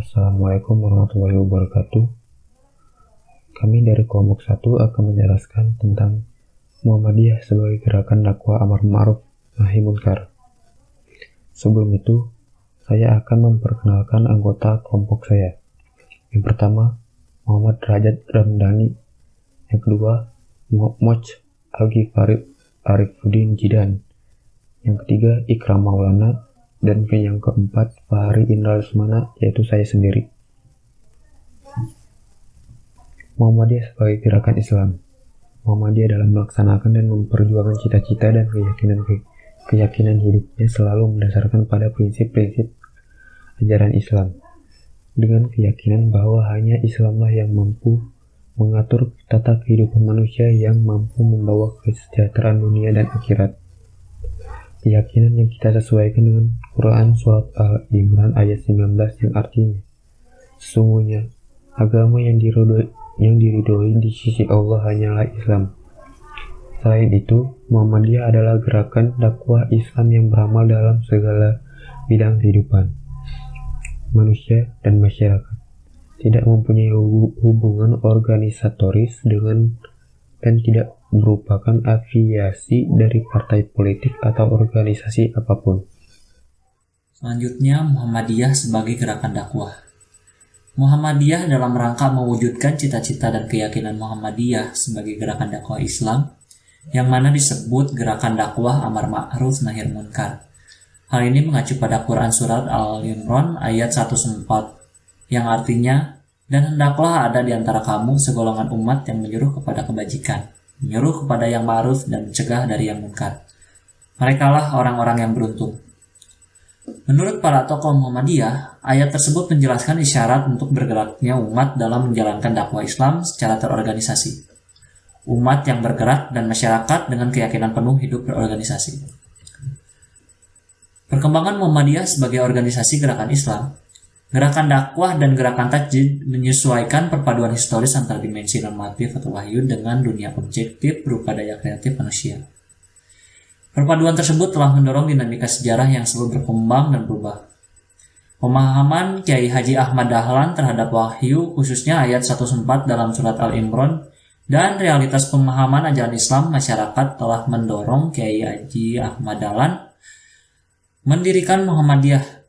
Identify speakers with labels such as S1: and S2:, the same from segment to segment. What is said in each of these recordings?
S1: Assalamualaikum warahmatullahi wabarakatuh. Kami dari kelompok 1 akan menjelaskan tentang Muhammadiyah sebagai gerakan dakwah amar ma'ruf nahi munkar. Sebelum itu, saya akan memperkenalkan anggota kelompok saya. Yang pertama, Muhammad Derajat Ramdhani. Yang kedua, Moch Al-Ghifari Arifuddin Jidan. Yang ketiga, Ikram Maulana. Dan yang keempat, Fahri Indra Lesmana, yaitu saya sendiri. Muhammadiyah sebagai gerakan Islam. Muhammadiyah dalam melaksanakan dan memperjuangkan cita-cita dan keyakinan hidupnya selalu mendasarkan pada prinsip-prinsip ajaran Islam, dengan keyakinan bahwa hanya Islamlah yang mampu mengatur tata kehidupan manusia, yang mampu membawa kesejahteraan dunia dan akhirat. Keyakinan yang kita sesuaikan dengan Quran Surat Al-Imran ayat 19 yang artinya, sesungguhnya agama yang diridhoi di sisi Allah hanyalah Islam. Selain itu, Muhammadiyah adalah gerakan dakwah Islam yang beramal dalam segala bidang kehidupan manusia dan masyarakat, tidak mempunyai hubungan organisatoris dengan dan tidak merupakan afiliasi dari partai politik atau organisasi apapun.
S2: Selanjutnya, Muhammadiyah sebagai gerakan dakwah. Muhammadiyah dalam rangka mewujudkan cita-cita dan keyakinan Muhammadiyah sebagai gerakan dakwah Islam, yang mana disebut gerakan dakwah amar ma'ruf nahi munkar. Hal ini mengacu pada Quran Surat Al-Imran ayat 114, yang artinya, dan hendaklah ada di antara kamu segolongan umat yang menyuruh kepada kebajikan, menyuruh kepada yang ma'ruf dan mencegah dari yang munkar. Merekalah orang-orang yang beruntung. Menurut para tokoh Muhammadiyah, ayat tersebut menjelaskan isyarat untuk bergeraknya umat dalam menjalankan dakwah Islam secara terorganisasi. Umat yang bergerak dan masyarakat dengan keyakinan penuh hidup berorganisasi. Perkembangan Muhammadiyah sebagai organisasi gerakan Islam, gerakan dakwah dan gerakan tajdid menyesuaikan perpaduan historis antara dimensi normatif atau wahyu dengan dunia objektif berupa daya kreatif manusia. Perpaduan tersebut telah mendorong dinamika sejarah yang selalu berkembang dan berubah. Pemahaman Kiai Haji Ahmad Dahlan terhadap wahyu, khususnya ayat 114 dalam surat Al-Imran, dan realitas pemahaman ajaran Islam masyarakat telah mendorong Kiai Haji Ahmad Dahlan mendirikan Muhammadiyah.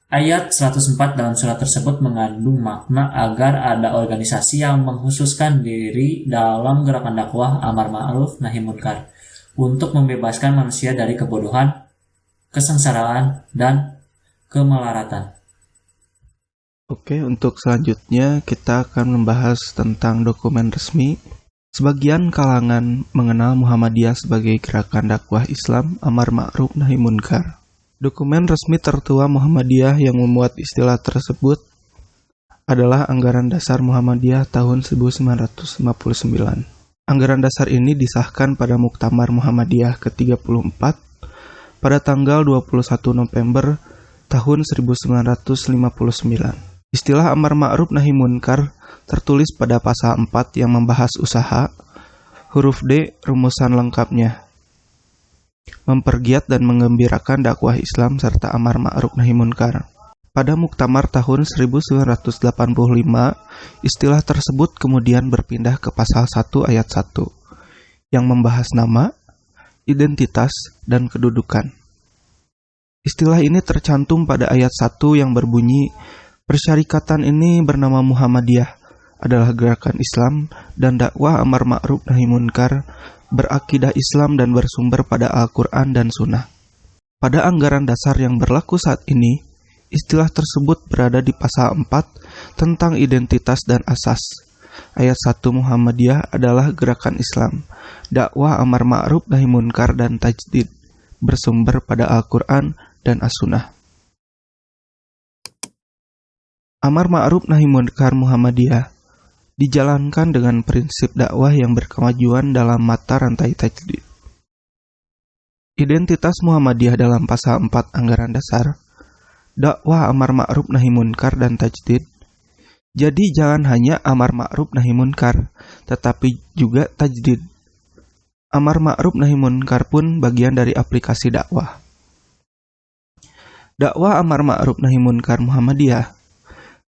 S2: Ayat 104 dalam surat tersebut mengandung makna agar ada organisasi yang mengkhususkan diri dalam gerakan dakwah amar ma'ruf nahi munkar untuk membebaskan manusia dari kebodohan, kesengsaraan, dan kemelaratan.
S3: Oke, untuk selanjutnya kita akan membahas tentang dokumen resmi. Sebagian kalangan mengenal Muhammadiyah sebagai gerakan dakwah Islam amar ma'ruf nahi munkar. Dokumen resmi tertua Muhammadiyah yang memuat istilah tersebut adalah Anggaran Dasar Muhammadiyah tahun 1959. Anggaran dasar ini disahkan pada Muktamar Muhammadiyah ke-34 pada tanggal 21 November tahun 1959. Istilah amar ma'ruf nahi munkar tertulis pada pasal 4 yang membahas usaha, huruf D rumusan lengkapnya, mempergiat dan menggembirakan dakwah Islam serta amar ma'ruf nahi munkar. Pada Muktamar tahun 1985, istilah tersebut kemudian berpindah ke pasal 1 ayat 1 yang membahas nama, identitas, dan kedudukan. Istilah ini tercantum pada ayat 1 yang berbunyi, persyarikatan ini bernama Muhammadiyah, adalah gerakan Islam dan dakwah amar ma'ruf nahi munkar, berakidah Islam dan bersumber pada Al-Quran dan Sunnah. Pada anggaran dasar yang berlaku saat ini, istilah tersebut berada di pasal 4 tentang identitas dan asas. Ayat 1 Muhammadiyah adalah gerakan Islam, dakwah amar ma'ruf nahi munkar dan tajdid, bersumber pada Al-Quran dan As-Sunnah. Amar ma'ruf nahi munkar Muhammadiyah dijalankan dengan prinsip dakwah yang berkemajuan dalam mata rantai tajdid. Identitas Muhammadiyah dalam pasal 4 anggaran dasar, dakwah amar ma'ruf nahi munkar dan tajdid. Jadi jangan hanya amar ma'ruf nahi munkar, tetapi juga tajdid. Amar ma'ruf nahi munkar pun bagian dari aplikasi dakwah. Dakwah amar ma'ruf nahi munkar Muhammadiyah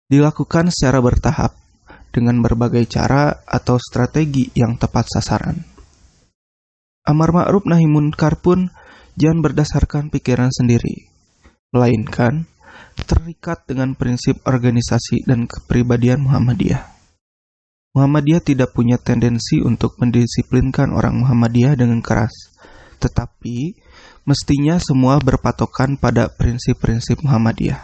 S3: dilakukan secara bertahap dengan berbagai cara atau strategi yang tepat sasaran. Amar ma'ruf nahi munkar pun jangan berdasarkan pikiran sendiri, melainkan terikat dengan prinsip organisasi dan kepribadian Muhammadiyah. Muhammadiyah tidak punya tendensi untuk mendisiplinkan orang Muhammadiyah dengan keras, tetapi mestinya semua berpatokan pada prinsip-prinsip Muhammadiyah.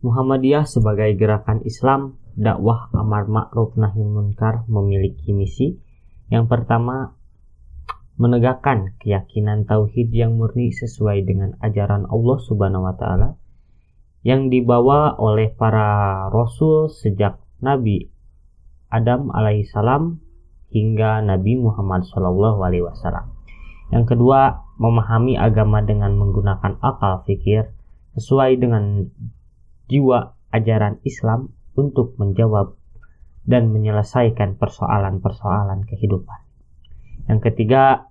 S4: Muhammadiyah sebagai gerakan Islam, dakwah amar ma'ruf nahi munkar memiliki misi. Yang pertama, menegakkan keyakinan tauhid yang murni sesuai dengan ajaran Allah Subhanahu wa taala yang dibawa oleh para rasul sejak Nabi Adam alaihissalam hingga Nabi Muhammad SAW. Yang kedua, memahami agama dengan menggunakan akal fikir sesuai dengan jiwa ajaran Islam untuk menjawab dan menyelesaikan persoalan-persoalan kehidupan. Yang ketiga,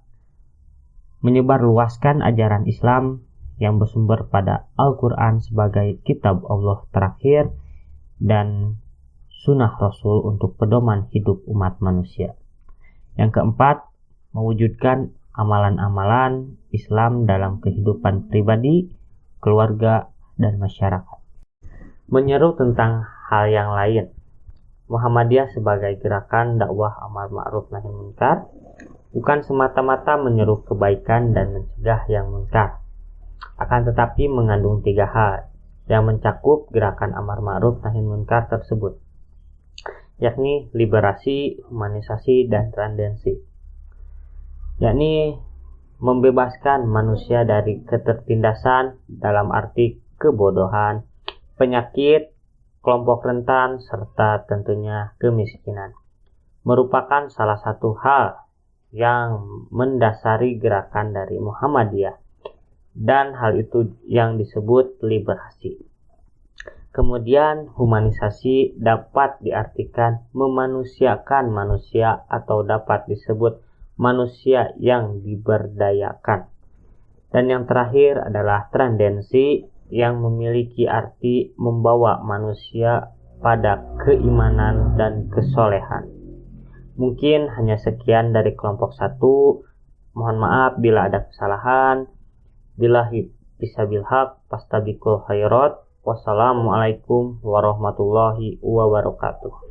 S4: menyebarluaskan ajaran Islam yang bersumber pada Al-Quran sebagai kitab Allah terakhir dan sunnah Rasul untuk pedoman hidup umat manusia. Yang keempat, mewujudkan amalan-amalan Islam dalam kehidupan pribadi, keluarga, dan masyarakat. Menyeru tentang hal yang lain. Muhammadiyah sebagai gerakan dakwah amar ma'ruf nahi munkar bukan semata-mata menyeru kebaikan dan mencegah yang munkar, akan tetapi mengandung 3 hal yang mencakup gerakan amar ma'ruf nahi munkar tersebut, yakni liberasi, humanisasi, dan transdensi, yakni membebaskan manusia dari ketertindasan dalam arti kebodohan, penyakit, kelompok rentan, serta tentunya kemiskinan. Merupakan salah satu hal yang mendasari gerakan dari Muhammadiyah, dan hal itu yang disebut liberasi. Kemudian humanisasi dapat diartikan memanusiakan manusia atau dapat disebut manusia yang diberdayakan. Dan yang terakhir adalah transdensi yang memiliki arti membawa manusia pada keimanan dan kesolehan. Mungkin hanya sekian dari kelompok 1. Mohon maaf bila ada kesalahan. Billahi bisabil haq, fastabiqul khairat. Wassalamualaikum warahmatullahi wabarakatuh.